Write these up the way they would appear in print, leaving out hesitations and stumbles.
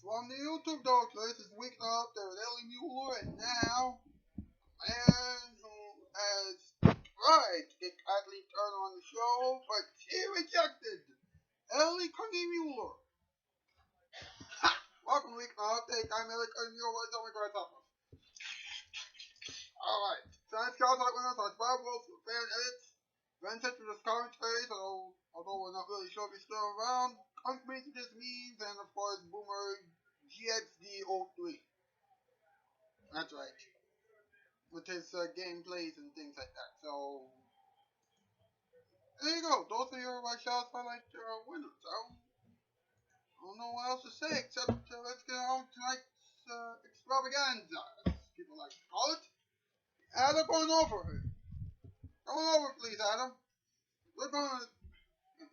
From the YouTube Dog, this is Weeknight there with Ellie Muller, and now, man who has tried to get Kathleen Turner on the show, but she rejected Ellie Muller. Welcome to Weeknight Update. I'm Ellie Muller. What's on my great topic? Alright, tonight's Shoutout winners are Bob Wilson, fan edits, Vincent with his commentary, although we're not really sure if he's still around, Concrete with his memes, and of course, Boomer GXD03. That's right. With his gameplays and things like that. So, there you go. Those are your Shoutout Spotlight winners. I don't know what else to say except let's get on to tonight's extravaganza, as people like to call it. Adam, going over. Come on over, please, Adam. We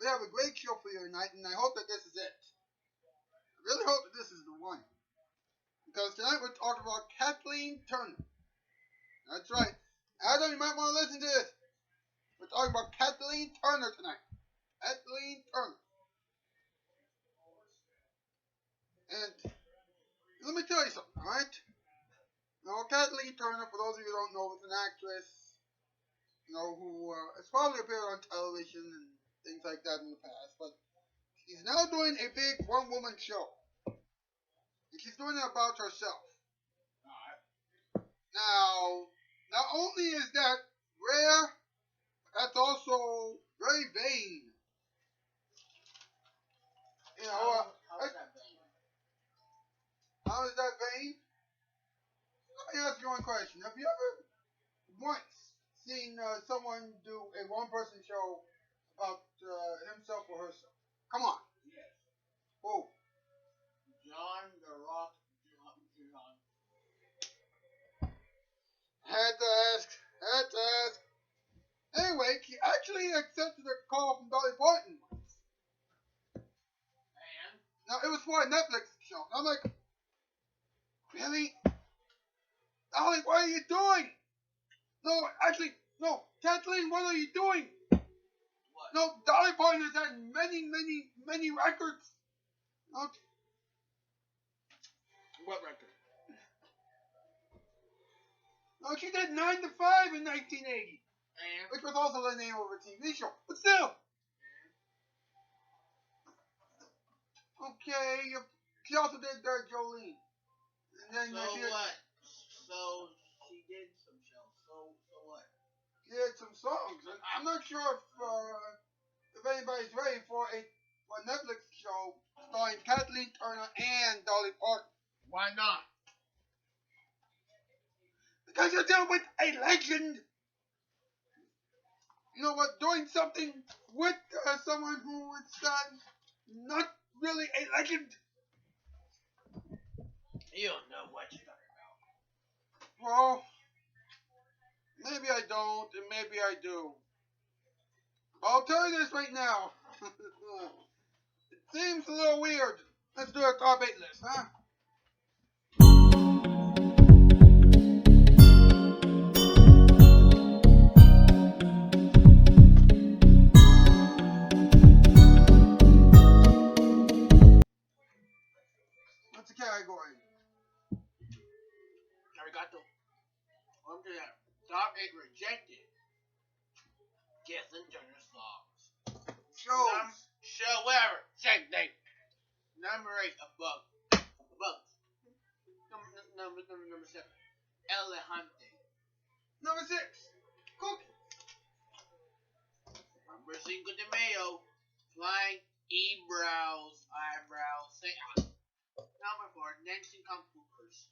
have a great show for you tonight, and I hope that this is it. I really hope that this is the one. Because tonight we're talking about Kathleen Turner. That's right. Adam, you might want to listen to this. We're talking about Kathleen Turner tonight. Kathleen Turner. And let me tell you something, alright? Now, Kathleen Turner, for those of you who don't know, is an actress, who has probably appeared on television and things like that in the past, but she's now doing a big one-woman show. And she's doing it about herself. Now, not only is that rare, that's also very vain. How is that vain? How is that vain? Let me ask you one question. Have you ever once seen someone do a one-person show about himself or herself? Come on. Yes. Who? John the Rock. John. Had to ask. Anyway, he actually accepted a call from Dolly Parton once. And? Now, it was for a Netflix show. And I'm like, really? Dolly, what are you doing? No, Kathleen, what are you doing? What? No, Dolly Parton has had many records. Okay. What record? No, she did 9 to 5 in 1980. And? Which was also the name of a TV show. But still. Okay, she also did Jolene. And then so what? So she did some shows. So what? She did some songs. And I'm not sure if anybody's ready for a Netflix show starring Kathleen Turner and Dolly Parton. Why not? Because you're dealing with a legend. You know what? Doing something with someone who is not really a legend. You don't know what you're talking about. Well, maybe I don't, and maybe I do. I'll tell you this right now. It seems a little weird. Let's do a top 8 list, huh? What's the category? Arigato. On to that. Top 8 rejected Kathleen Turner songs. Show, whatever. Same thing. Number 8, a bug. Number 7, Elefante. Number 6, Cookie. Number 5, de Mayo. Flying eyebrows. Number 4, Dancing Kung Fu Curse.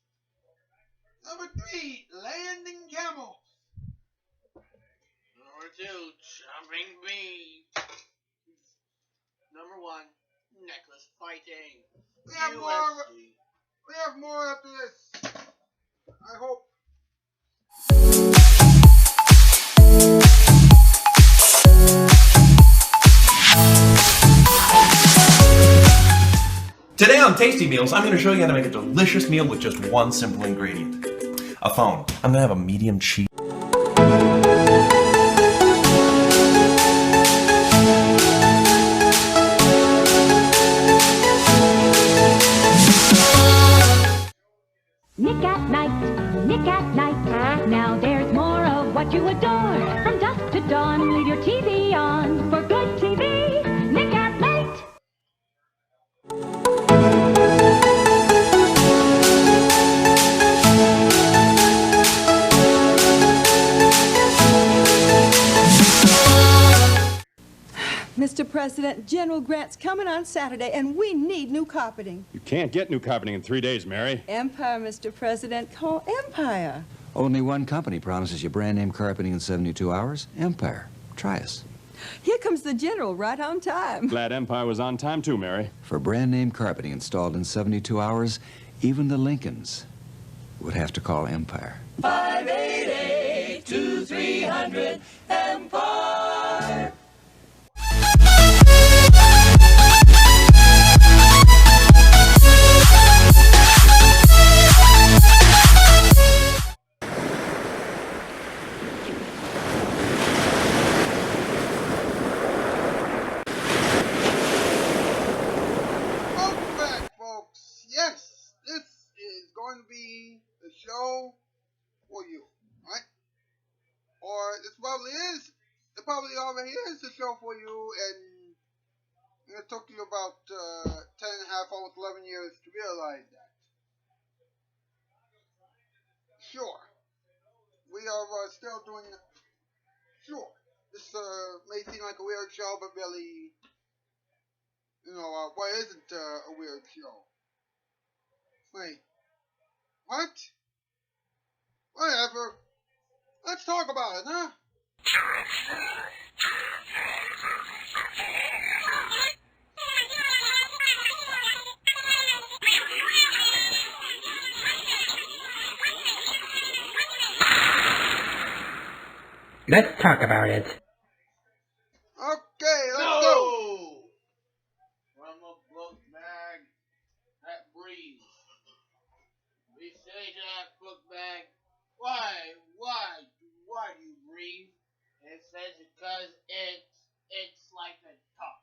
Number 3, Landing Camels. Number 2, Jumping Beans. Number 1, Necklace Fighting. We have more after this. I hope. Today on Tasty Meals, I'm going to show you how to make a delicious meal with just one simple ingredient. A phone. I'm going to have a medium cheese. Nick at Night, Nick at Night. Now there's more of what you adore. From dusk to dawn, leave your TV on for good TV. Nick at Night. Mr. President, General Grant's coming on Saturday, and we need new carpeting. You can't get new carpeting in 3 days, Mary. Empire, Mr. President. Call Empire. Only one company promises you brand name carpeting in 72 hours. Empire. Try us. Here comes the General, right on time. Glad Empire was on time, too, Mary. For brand name carpeting installed in 72 hours, even the Lincolns would have to call Empire. 588-2300 Empire. Welcome back, folks. Yes, this is going to be the show for you, right? Or it probably is. It probably already is the show for you, and it took you about 10 and a half, almost 11 years to realize that. Sure. We are still doing. Sure. This may seem like a weird show, but really, why isn't a weird show? Wait. What? Whatever. Let's talk about it, huh? Let's talk about it. Okay, let's go. From a book bag that breathes. We say to that book bag, why do you breathe? And it says because it's like to talk.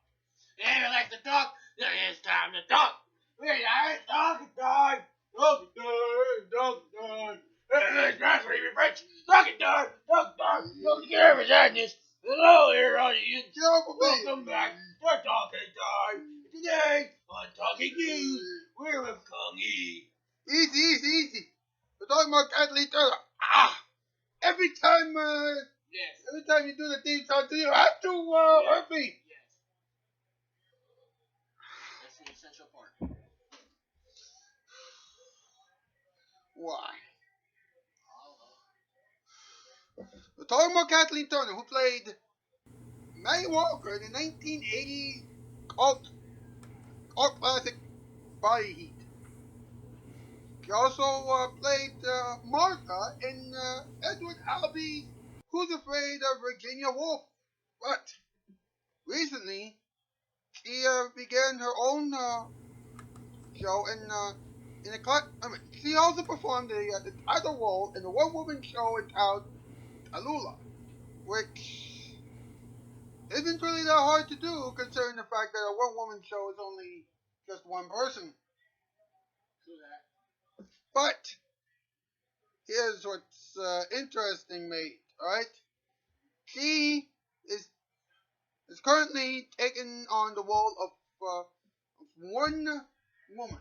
And if it likes to talk, then it's time to talk. It's talking time. Talking time. It's not even French. Talking time. Don't care for sadness. Hello, here, audience. Welcome back to Talking Time. Today, on Talking News, we're with Kung E. Easy. We're talking about Kathleen Turner. Every time you do the theme song, you have to hurt me. Yes. That's the essential part. Why? We're talking about Kathleen Turner, who played Maggie Walker in the 1980 cult classic Body Heat. She also played Martha in Edward Albee's Who's Afraid of Virginia Woolf. But recently, she began her own show she also performed the title role in the one-woman show entitled Tallulah, which isn't really that hard to do considering the fact that a one-woman show is only just one person. But here's what's interesting, mate. Alright? She is currently taking on the role of one woman,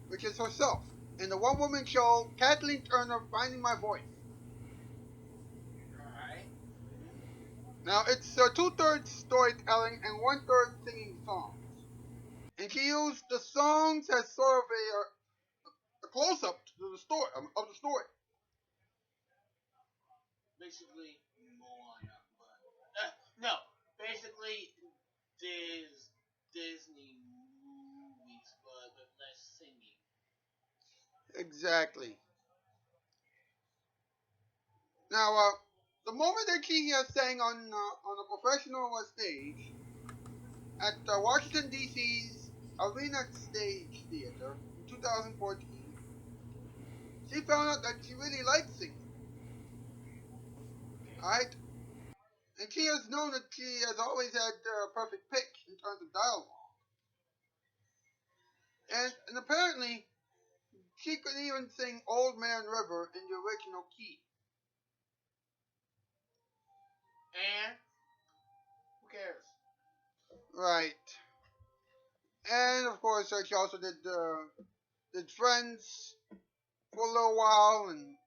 which is herself, in the one-woman show Kathleen Turner Finding My Voice. Alright. Now, it's 2/3 storytelling and 1/3 singing songs. And she used the songs as sort of a close-up to the story, of the story. Basically, Moana. No, basically, Disney movies, but with less singing. Exactly. Now, the moment that she sang on a professional stage at Washington, D.C.'s Arena Stage Theater in 2014, she found out that she really liked singing. Alright? And she has known that she has always had perfect pitch in terms of dialogue. And apparently, she could even sing Old Man River in the original key. And who cares? Right. And of course, she also did Friends for a little while, and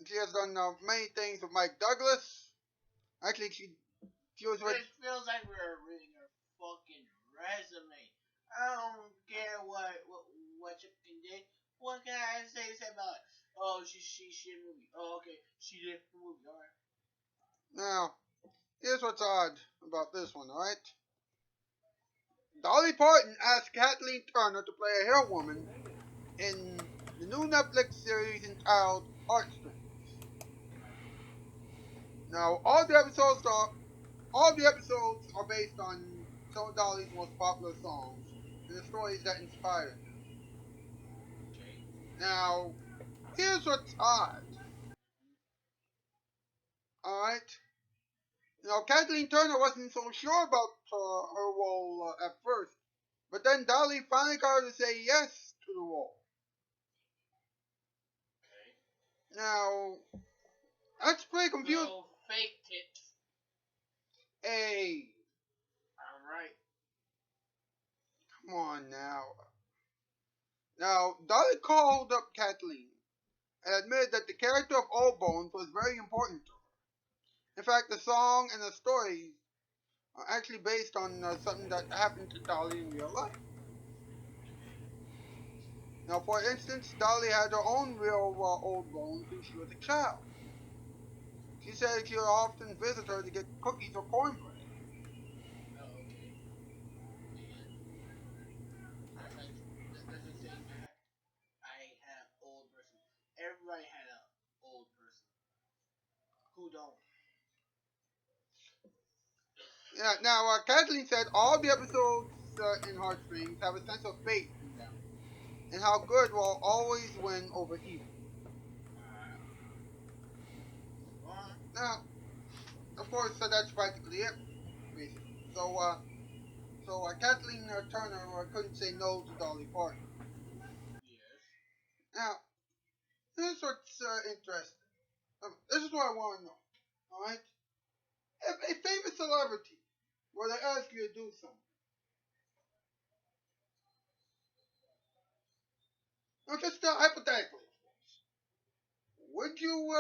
she has done many things with Mike Douglas. Actually, she was with. It feels like we're reading her fucking resume. I don't care what chicken did. What can I say about it? Oh, she did a movie. Oh, okay, she did a movie. All right. Now, here's what's odd about this one, alright? Dolly Parton asked Kathleen Turner to play a hair woman in the new Netflix series entitled Heartstrings. Now, all the episodes are based on some of Dolly's most popular songs and the stories that inspired them. Now, here's what's odd. Alright? Kathleen Turner wasn't so sure about her role at first, but then Dolly finally got her to say yes to the role. Now, that's pretty confusing. So fake tits. Hey, Alright. come on now. Now, Dolly called up Kathleen and admitted that the character of Old Bones was very important to her. In fact, the song and the story are actually based on something that happened to Dolly in real life. Now, for instance, Dolly had her own real Old Bones when she was a child. She said she would often visit her to get cookies or cornbread. Everybody had an old person. Who don't? Yeah. Now, Kathleen said all the episodes in Heartstrings have a sense of fate in them, and how good will always win over evil. Now, of course, that's practically it, basically. So Kathleen Turner couldn't say no to Dolly Parton. Yes. Now, here's what's interesting. This is what I want to know. All right, if a famous celebrity were to ask you to do something, now just hypothetically, would you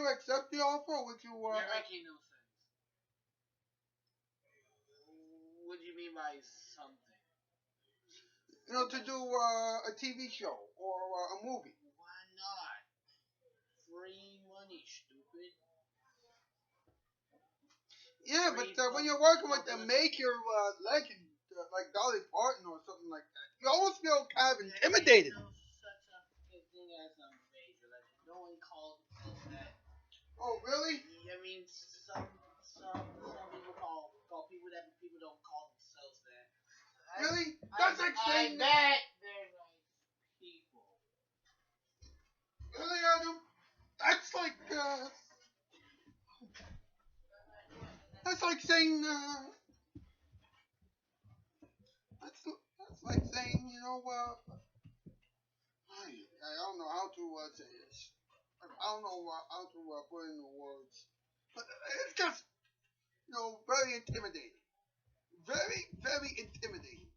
accept the offer? Or would you? You're making no sense. What do you mean by something? To do a TV show or a movie. Why not? Free money, stupid. Yeah, Free but when you're working with a publicity. major legend like Dolly Parton or something like that, you always feel kind of intimidated. There's no such a thing as a major legend. No one calls themselves that. Oh, really? I mean, some people call people that, but people don't call themselves that. Really? That's like saying. I bet they're nice people. Really, Adam? That's like saying that's like saying, I don't know how to say this. I don't know how to put it into words, but it's just very intimidating. Very, very intimidating.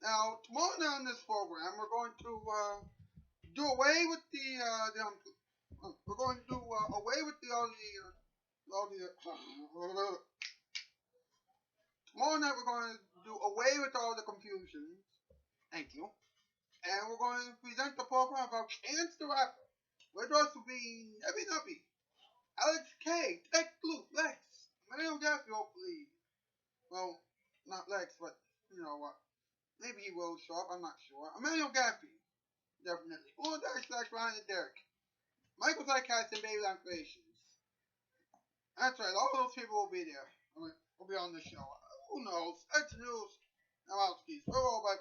Now, tomorrow night on this program, we're going to do away with we're going to do away with tomorrow night we're going to do away with all the confusions. Thank you. And we're going to present the program about Chance the Rapper, with us will be Nebby Nubby, Alex K, Tech Luke, Lex, Mario Gaffey, hopefully. Well, not Lex, but maybe he will show up. I'm not sure. Emmanuel Gaffey, definitely. Or Dash behind the Derek. Michael Zycast and Babyland Creations. That's right. All those people will be there. We'll be on the show. Who knows? That's news. Now, I'll skis. We're all back.